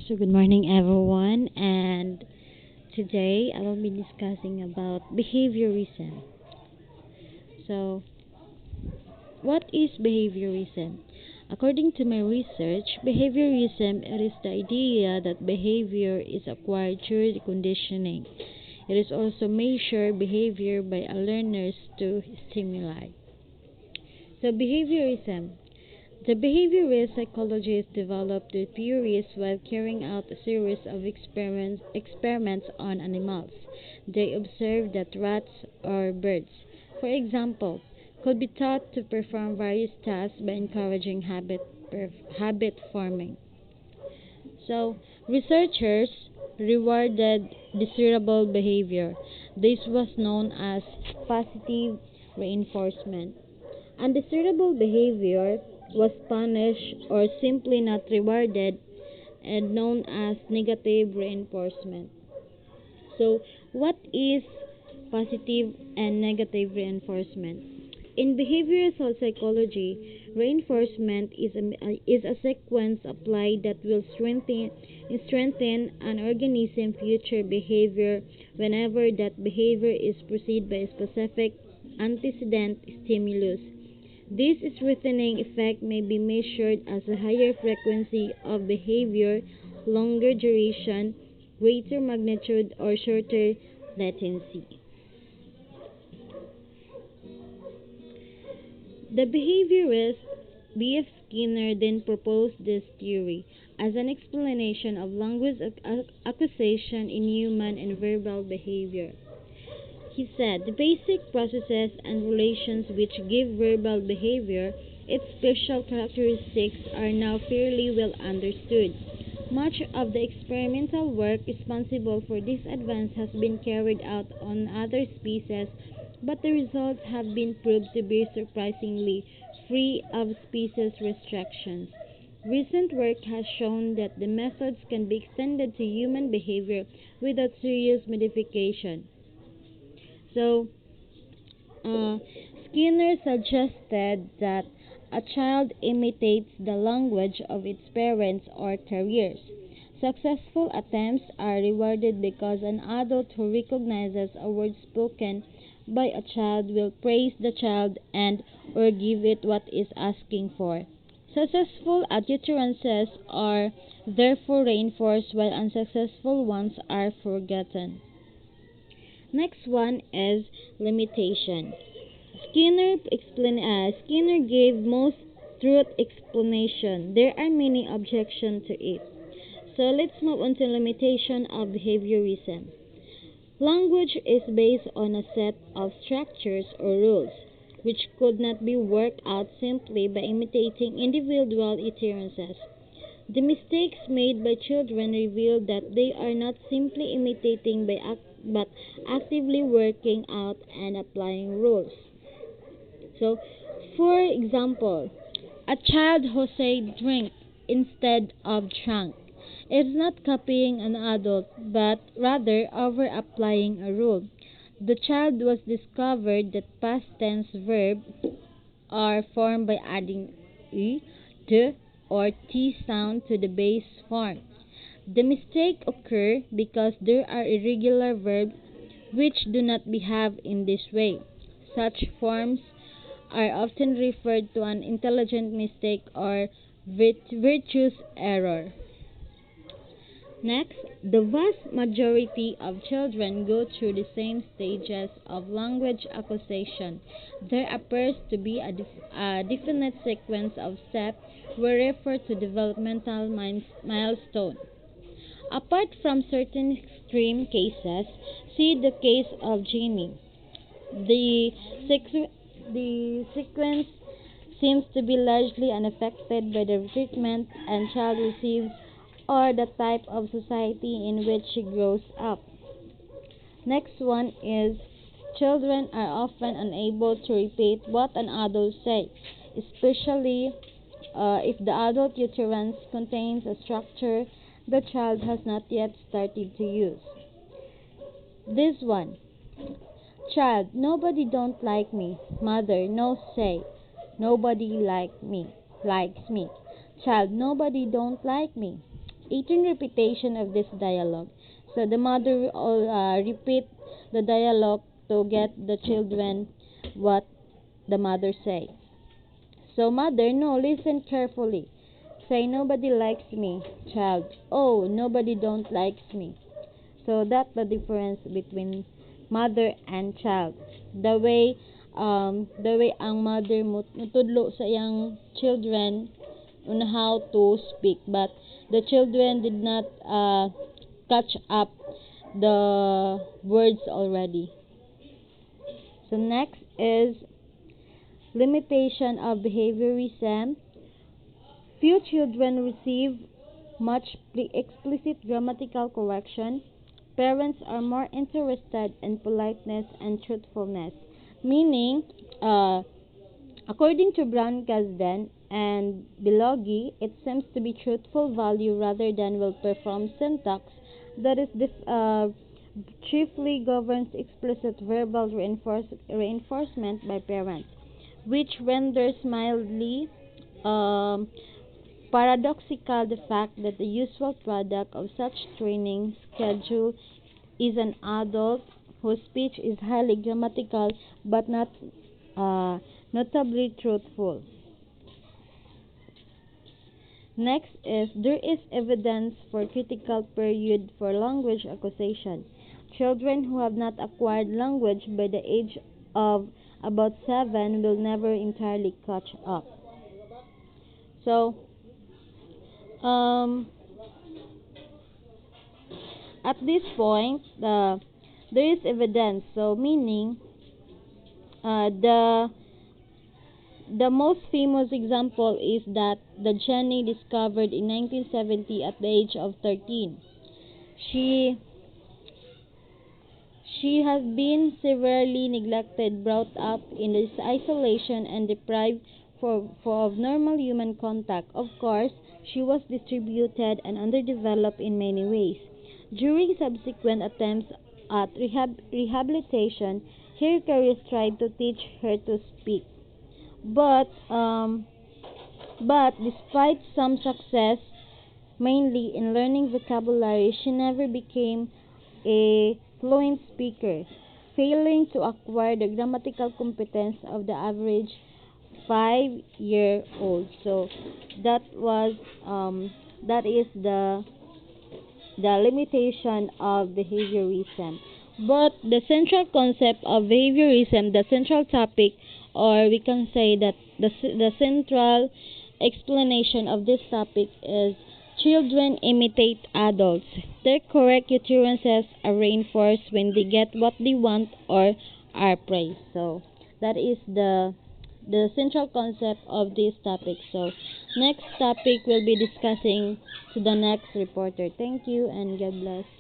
So good morning everyone, and today I will be discussing about behaviorism. So what is behaviorism? According to my research, behaviorism it is the idea that behavior is acquired through the conditioning. It is also measured behavior by a learner's to stimuli. So behaviorism. The behaviorist psychologists developed the theories while carrying out a series of experiments on animals. They observed that rats or birds, for example, could be taught to perform various tasks by encouraging habit forming. So, researchers rewarded desirable behavior. This was known as positive reinforcement. Undesirable behavior was punished or simply not rewarded and known as negative reinforcement. So, what is positive and negative reinforcement? In behavioral psychology, reinforcement is a sequence applied that will strengthen an organism's future behavior whenever that behavior is preceded by a specific antecedent stimulus. This strengthening effect may be measured as a higher frequency of behavior, longer duration, greater magnitude, or shorter latency. The behaviorist B. F. Skinner then proposed this theory as an explanation of language acquisition in human and verbal behavior. He said the basic processes and relations which give verbal behavior its special characteristics are now fairly well understood. Much of the experimental work responsible for this advance has been carried out on other species, but the results have been proved to be surprisingly free of species restrictions. Recent work has shown that the methods can be extended to human behavior without serious modification. So, uh, Skinner suggested that a child imitates the language of its parents or carriers. Successful attempts are rewarded because an adult who recognizes a word spoken by a child will praise the child and or give it what it is asking for. Successful utterances are therefore reinforced while unsuccessful ones are forgotten. Next one is limitation. Skinner gave most truth explanation. There are many objections to it. So let's move on to limitation of behaviorism. Language is based on a set of structures or rules, which could not be worked out simply by imitating individual utterances. The mistakes made by children reveal that they are not simply imitating but actively working out and applying rules. So, for example, a child who said drink instead of drunk is not copying an adult but rather over applying a rule. The child was discovered that past tense verbs are formed by adding e, d, or t sound to the base form. The mistake occurs because there are irregular verbs which do not behave in this way. Such forms are often referred to an intelligent mistake or virtuous error. Next, the vast majority of children go through the same stages of language acquisition. There appears to be a definite sequence of steps we refer to developmental milestone. Apart from certain extreme cases, see the case of Jenny. The, the sequence seems to be largely unaffected by the treatment and child receives or the type of society in which she grows up. Next one is children are often unable to repeat what an adult says, especially if the adult utterance contains a structure the child has not yet started to use. This one. Child, nobody don't like me. Mother, no say. Nobody likes me. Child, nobody don't like me. 18 repetition of this dialogue. So the mother will repeat the dialogue to get the children what the mother say. So mother, no, listen carefully. Say, nobody likes me. Child, oh, nobody don't likes me. So that's the difference between mother and child. The way ang mother mutudlo sa iyang children on how to speak, but the children did not catch up the words already. So next is limitation of behaviorism. Few children receive much explicit grammatical correction. Parents are more interested in politeness and truthfulness, meaning, according to Brown Gazden and Bilogi, it seems to be truthful value rather than will perform syntax that is chiefly governs explicit verbal reinforcement by parents, which renders mildly um, paradoxical the fact that the usual product of such training schedule is an adult whose speech is highly grammatical but not notably truthful. Next is there is evidence for critical period for language acquisition. Children who have not acquired language by the age of about 7 will never entirely catch up. So, um, at this point, there is evidence. So, meaning the most famous example is that the Jenny discovered in 1970 at the age of 13. She she has been severely neglected, brought up in this isolation, and deprived of normal human contact. Of course, she was distributed and underdeveloped in many ways. During subsequent attempts at rehabilitation, her carers tried to teach her to speak. But despite some success, mainly in learning vocabulary, she never became a fluent speaker, failing to acquire the grammatical competence of the average 5-year-old. So that was that is the limitation of behaviorism. But the central concept of behaviorism, the central topic, or we can say that the central explanation of this topic is children imitate adults. Their correct utterances are reinforced when they get what they want or are praised. So that is the central concept of this topic. So next topic we'll be discussing to the next reporter. Thank you and God bless.